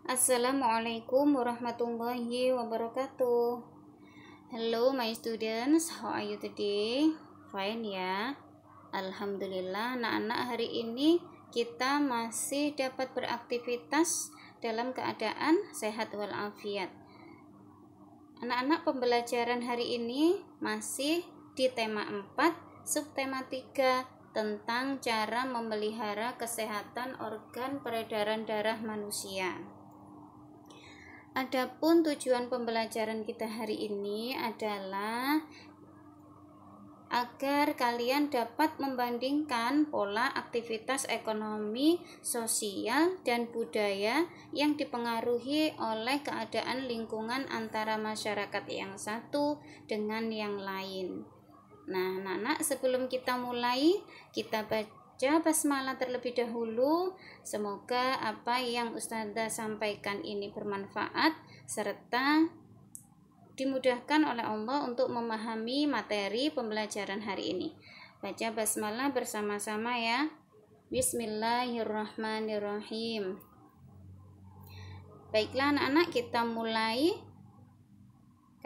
Assalamualaikum warahmatullahi wabarakatuh. Hello my students, how are you today? Fine ya. Alhamdulillah, anak-anak, hari ini kita masih dapat beraktivitas dalam keadaan sehat walafiat. Anak-anak, pembelajaran hari ini masih di tema 4, subtema 3 tentang cara memelihara kesehatan organ peredaran darah manusia. Adapun tujuan pembelajaran kita hari ini adalah agar kalian dapat membandingkan pola aktivitas ekonomi, sosial, dan budaya yang dipengaruhi oleh keadaan lingkungan antara masyarakat yang satu dengan yang lain. Nah, anak-anak, sebelum kita mulai, kita baca basmalah terlebih dahulu. Semoga apa yang Ustazah sampaikan ini bermanfaat serta dimudahkan oleh Allah untuk memahami materi pembelajaran hari ini. Baca basmalah bersama-sama ya. Bismillahirrahmanirrahim. Baiklah anak-anak, kita mulai.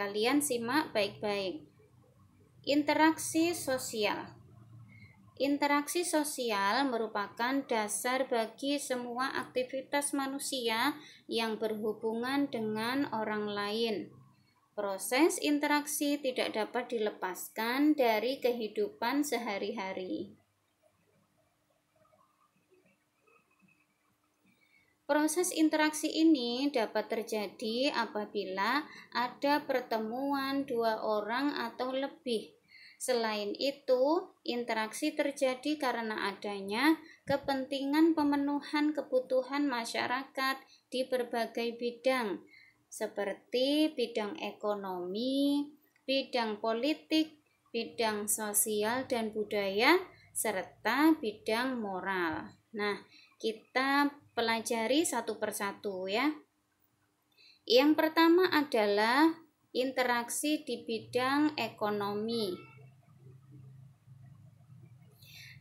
Kalian simak baik-baik. Interaksi sosial. Interaksi sosial merupakan dasar bagi semua aktivitas manusia yang berhubungan dengan orang lain. Proses interaksi tidak dapat dilepaskan dari kehidupan sehari-hari. Proses interaksi ini dapat terjadi apabila ada pertemuan dua orang atau lebih. Selain itu, interaksi terjadi karena adanya kepentingan pemenuhan kebutuhan masyarakat di berbagai bidang, seperti bidang ekonomi, bidang politik, bidang sosial dan budaya, serta bidang moral. Nah, kita pelajari satu persatu ya. Yang pertama adalah interaksi di bidang ekonomi.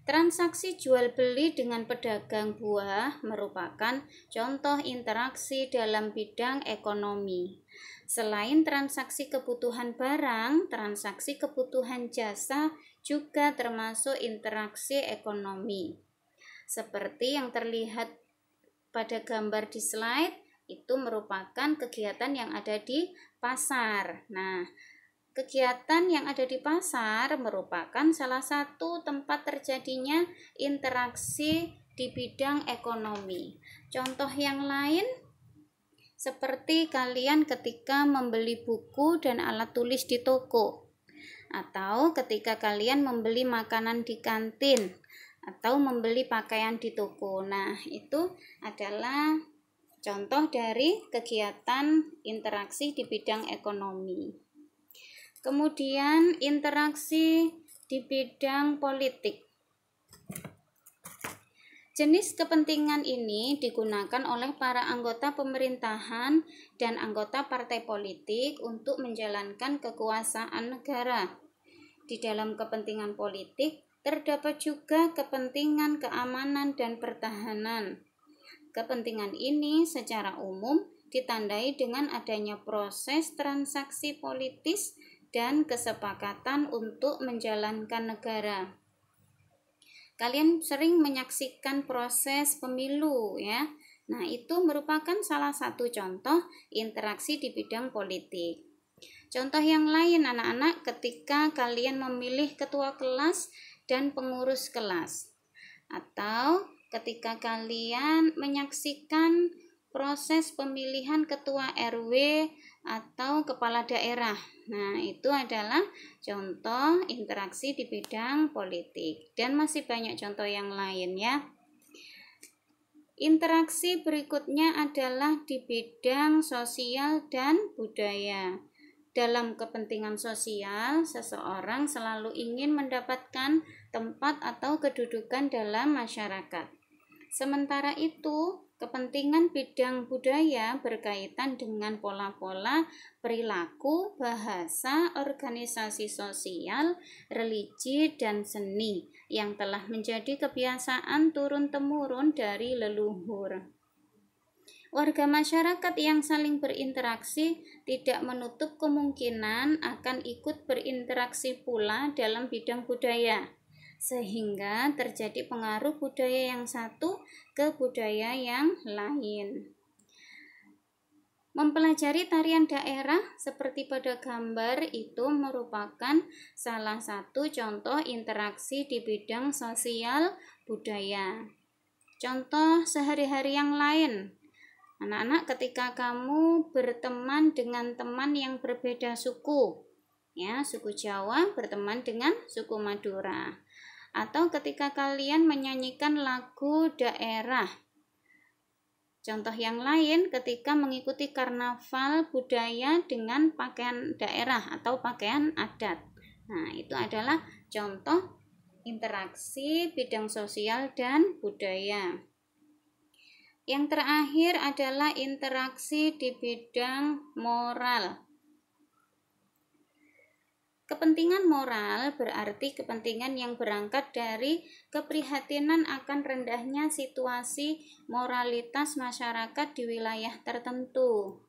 Transaksi jual beli dengan pedagang buah merupakan contoh interaksi dalam bidang ekonomi. Selain transaksi kebutuhan barang, transaksi kebutuhan jasa juga termasuk interaksi ekonomi. Seperti yang terlihat pada gambar di slide, itu merupakan kegiatan yang ada di pasar. Nah, kegiatan yang ada di pasar merupakan salah satu tempat terjadinya interaksi di bidang ekonomi. Contoh yang lain seperti kalian ketika membeli buku dan alat tulis di toko, atau ketika kalian membeli makanan di kantin, atau membeli pakaian di toko. Nah, itu adalah contoh dari kegiatan interaksi di bidang ekonomi. Kemudian interaksi di bidang politik. Jenis kepentingan ini digunakan oleh para anggota pemerintahan dan anggota partai politik untuk menjalankan kekuasaan negara. Di dalam kepentingan politik terdapat juga kepentingan keamanan dan pertahanan. Kepentingan ini secara umum ditandai dengan adanya proses transaksi politis dan kesepakatan untuk menjalankan negara. Kalian sering menyaksikan proses pemilu ya. Nah, itu merupakan salah satu contoh interaksi di bidang politik. Contoh yang lain anak-anak, ketika kalian memilih ketua kelas dan pengurus kelas, atau ketika kalian menyaksikan proses pemilihan ketua RW atau kepala daerah. Nah, itu adalah contoh interaksi di bidang politik, dan masih banyak contoh yang lain ya. Interaksi berikutnya adalah di bidang sosial dan budaya. Dalam kepentingan sosial, seseorang selalu ingin mendapatkan tempat atau kedudukan dalam masyarakat. Sementara itu, kepentingan bidang budaya berkaitan dengan pola-pola perilaku, bahasa, organisasi sosial, religi, dan seni yang telah menjadi kebiasaan turun-temurun dari leluhur. Warga masyarakat yang saling berinteraksi tidak menutup kemungkinan akan ikut berinteraksi pula dalam bidang budaya, sehingga terjadi pengaruh budaya yang satu ke budaya yang lain. Mempelajari tarian daerah seperti pada gambar itu merupakan salah satu contoh interaksi di bidang sosial budaya. Contoh sehari-hari yang lain. Anak-anak, ketika kamu berteman dengan teman yang berbeda suku, ya, suku Jawa berteman dengan suku Madura, atau ketika kalian menyanyikan lagu daerah. Contoh yang lain ketika mengikuti karnaval budaya dengan pakaian daerah atau pakaian adat. Nah, itu adalah contoh interaksi bidang sosial dan budaya. Yang terakhir adalah interaksi di bidang moral. Kepentingan moral berarti kepentingan yang berangkat dari keprihatinan akan rendahnya situasi moralitas masyarakat di wilayah tertentu.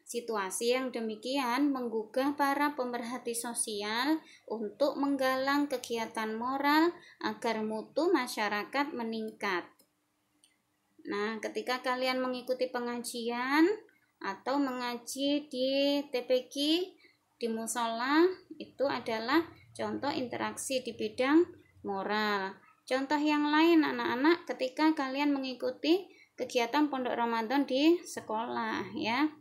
Situasi yang demikian menggugah para pemerhati sosial untuk menggalang kegiatan moral agar mutu masyarakat meningkat. Nah, ketika kalian mengikuti pengajian atau mengaji di TPQ, di musola, itu adalah contoh interaksi di bidang moral. Contoh yang lain anak-anak ketika kalian mengikuti kegiatan pondok Ramadan di sekolah, ya.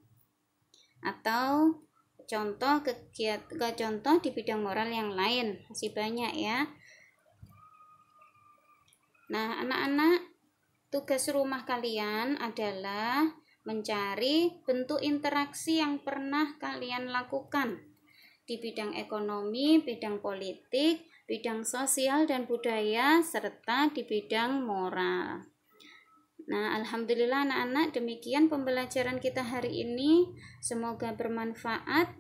Atau contoh di bidang moral yang lain, masih banyak ya. Nah, anak-anak, tugas rumah kalian adalah mencari bentuk interaksi yang pernah kalian lakukan di bidang ekonomi, bidang politik, bidang sosial dan budaya, serta di bidang moral. Nah, alhamdulillah anak-anak, demikian pembelajaran kita hari ini. Semoga bermanfaat.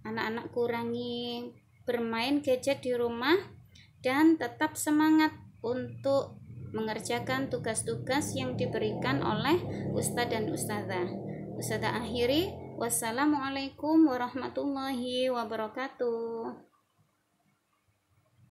Anak-anak kurangi bermain gadget di rumah dan tetap semangat untuk mengerjakan tugas-tugas yang diberikan oleh Ustadz dan Ustadzah. Ustadzah akhiri, wassalamualaikum warahmatullahi wabarakatuh.